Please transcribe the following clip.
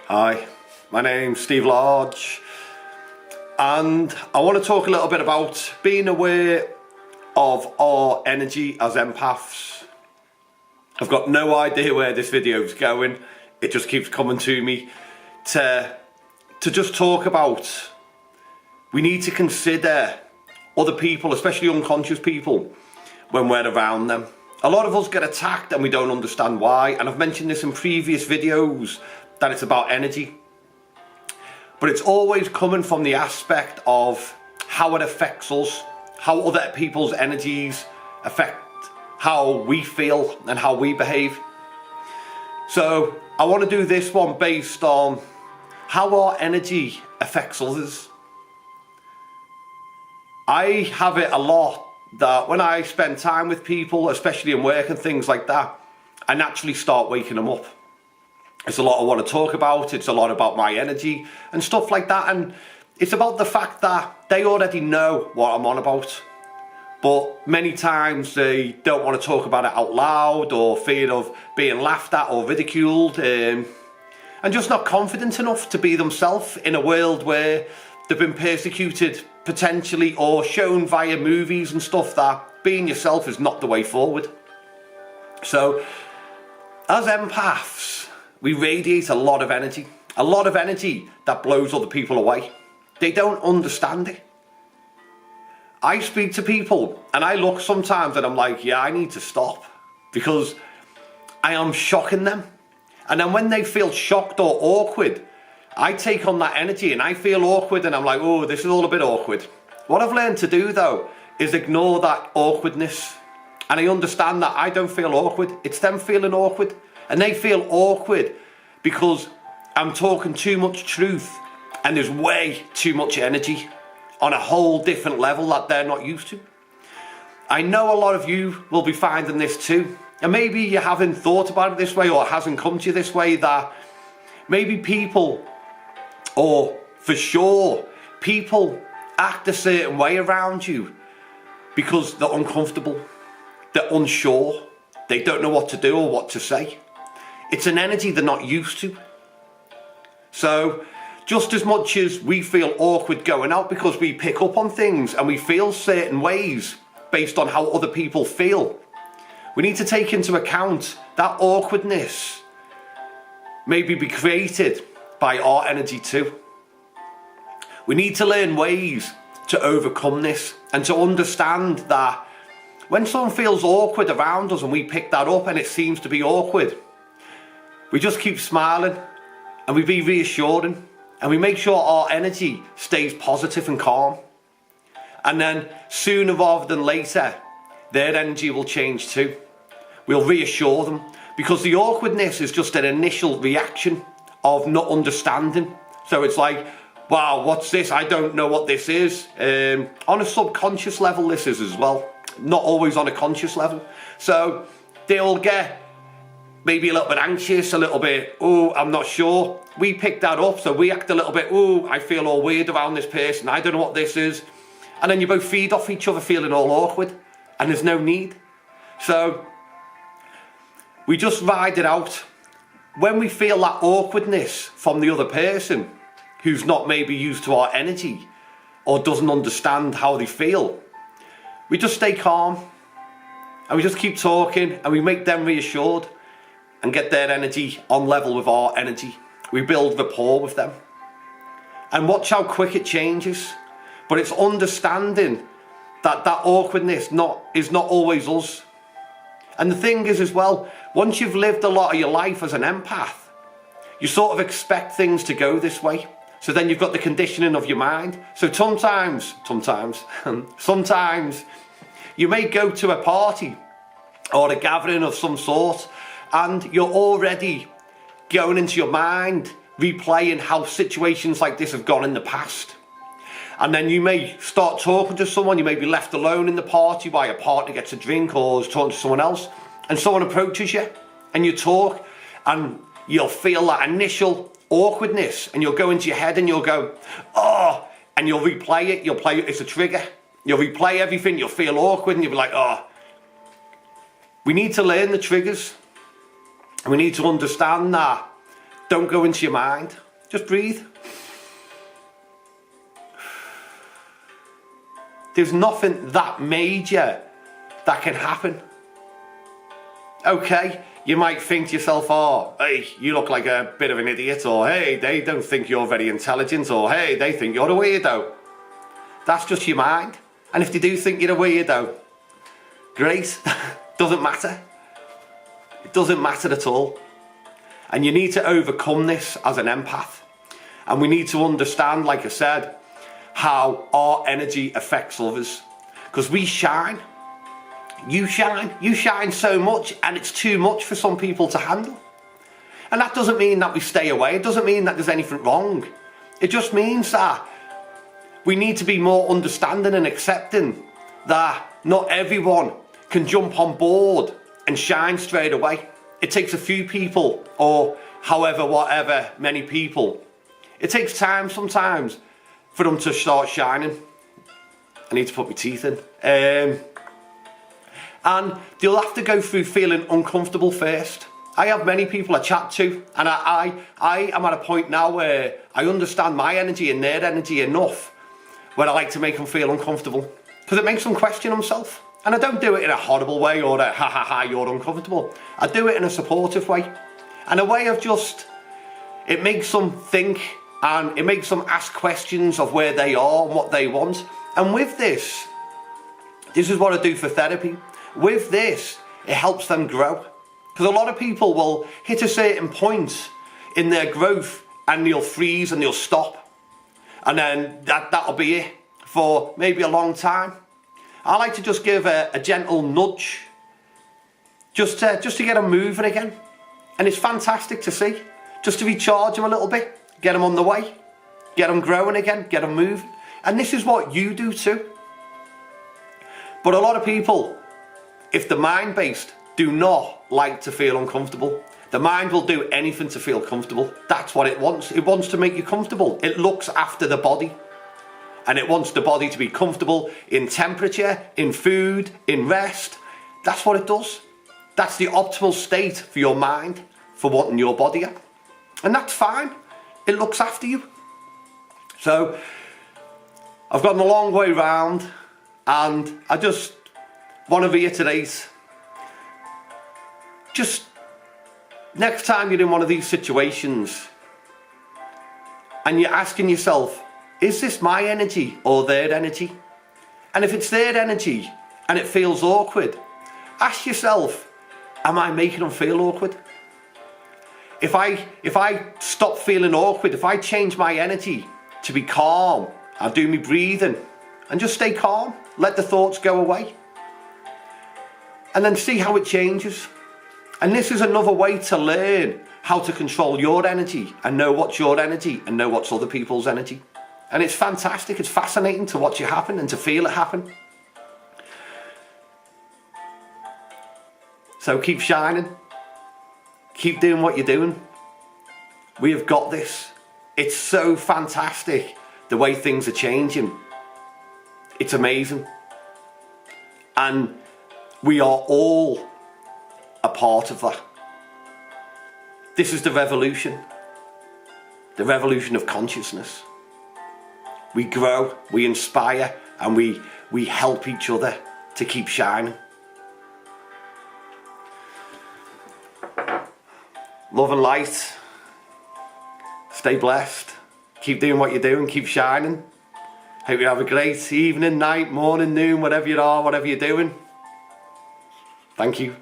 Hi, my name's Steve Large, and I want to talk a little bit about being aware of our energy as empaths. I've got no idea where this video is going. It just keeps coming to me to just talk about, we need to consider other people, especially unconscious people, when we're around them. A lot of us get attacked and we don't understand why, and I've mentioned this in previous videos that it's about energy, but it's always coming from the aspect of how it affects us, how other people's energies affect how we feel and how we behave. So I want to do this one based on how our energy affects others. I have it a lot that when I spend time with people, especially in work and things like that, I naturally start waking them up. It's a lot I want to talk about, it's a lot about my energy and stuff like that, and it's about the fact that they already know what I'm on about, but many times they don't want to talk about it out loud, or fear of being laughed at or ridiculed, and just not confident enough to be themselves in a world where they've been persecuted potentially or shown via movies and stuff that being yourself is not the way forward. So as empaths, we radiate a lot of energy that blows other people away. They don't understand it. I speak to people and I look sometimes and I'm like, yeah, I need to stop, because I am shocking them. And then when they feel shocked or awkward, I take on that energy and I feel awkward and I'm like, oh, this is all a bit awkward. What I've learned to do though is ignore that awkwardness. And I understand that I don't feel awkward. It's them feeling awkward. And they feel awkward because I'm talking too much truth and there's way too much energy on a whole different level that they're not used to. I know a lot of you will be finding this too. And maybe you haven't thought about it this way, or it hasn't come to you this way, that maybe people, or for sure, people act a certain way around you because they're uncomfortable, they're unsure, they don't know what to do or what to say. It's an energy they're not used to. So just as much as we feel awkward going out because we pick up on things and we feel certain ways based on how other people feel, we need to take into account that awkwardness maybe be created by our energy too. We need to learn ways to overcome this and to understand that when someone feels awkward around us and we pick that up and it seems to be awkward, we just keep smiling and we be reassuring and we make sure our energy stays positive and calm. And then sooner rather than later, their energy will change too. We'll reassure them, because the awkwardness is just an initial reaction of not understanding. So it's like, wow, what's this? I don't know what this is. On a subconscious level, this is as well. Not always on a conscious level. So they'll get maybe a little bit anxious, a little bit, oh, I'm not sure. We pick that up, so we act a little bit, oh, I feel all weird around this person, I don't know what this is. And then you both feed off each other feeling all awkward, and there's no need. So we just ride it out. When we feel that awkwardness from the other person, who's not maybe used to our energy, or doesn't understand how they feel, we just stay calm, and we just keep talking, and we make them reassured, and get their energy on level with our energy. We build rapport with them. And watch how quick it changes. But it's understanding that that awkwardness is not always us. And the thing is as well, once you've lived a lot of your life as an empath, you sort of expect things to go this way. So then you've got the conditioning of your mind. So sometimes you may go to a party or a gathering of some sort, and you're already going into your mind, replaying how situations like this have gone in the past. And then you may start talking to someone, you may be left alone in the party while your partner gets a drink or is talking to someone else, and someone approaches you, and you talk, and you'll feel that initial awkwardness, and you'll go into your head and you'll go, oh, and you'll replay it, it's a trigger. You'll replay everything, you'll feel awkward, and you'll be like, oh. We need to learn the triggers. We need to understand that Don't go into your mind. Just breathe. There's nothing that major that can happen. Okay, you might think to yourself, oh, hey, you look like a bit of an idiot, or hey, they don't think you're very intelligent, or hey, they think you're a weirdo. That's just your mind. And if they do think you're a weirdo, great, doesn't matter. It doesn't matter at all. And you need to overcome this as an empath. And we need to understand, like I said, how our energy affects others. Because we shine. You shine so much, and it's too much for some people to handle. And that doesn't mean that we stay away. It doesn't mean that there's anything wrong. It just means that we need to be more understanding and accepting that not everyone can jump on board and shine straight away. It takes a few people, or however, whatever, many people. It takes time sometimes for them to start shining. I need to put my teeth in. And they'll have to go through feeling uncomfortable first. I have many people I chat to, and I am at a point now where I understand my energy and their energy enough where I like to make them feel uncomfortable, because it makes them question themselves. And I don't do it in a horrible way or a ha ha ha, you're uncomfortable. I do it in a supportive way, and a way of just, it makes them think, and it makes them ask questions of where they are and what they want. And with this is what I do for therapy. With this, it helps them grow. Because a lot of people will hit a certain point in their growth and they'll freeze and they'll stop. And then that'll be it for maybe a long time. I like to just give a gentle nudge just to get them moving again. And it's fantastic to see. Just to recharge them a little bit, get them on the way, get them growing again, get them moving. And this is what you do too. But a lot of people, if they're mind-based, do not like to feel uncomfortable. The mind will do anything to feel comfortable. That's what it wants. It wants to make you comfortable. It looks after the body. And it wants the body to be comfortable in temperature, in food, in rest. That's what it does. That's the optimal state for your mind, for wanting your body at. And that's fine. It looks after you. So, I've gotten a long way round, and I just want to reiterate, just next time you're in one of these situations and you're asking yourself, is this my energy or their energy? And if it's their energy and it feels awkward, ask yourself, am I making them feel awkward? If I stop feeling awkward, if I change my energy to be calm, I'll do my breathing and just stay calm, let the thoughts go away, and then see how it changes. And this is another way to learn how to control your energy and know what's your energy and know what's other people's energy. And it's fantastic, it's fascinating to watch it happen and to feel it happen. So keep shining, keep doing what you're doing. We have got this. It's so fantastic the way things are changing. It's amazing. And we are all a part of that. This is the revolution of consciousness. We grow, we inspire, and we help each other to keep shining. Love and light. Stay blessed. Keep doing what you're doing, keep shining. Hope you have a great evening, night, morning, noon, whatever you are, whatever you're doing. Thank you.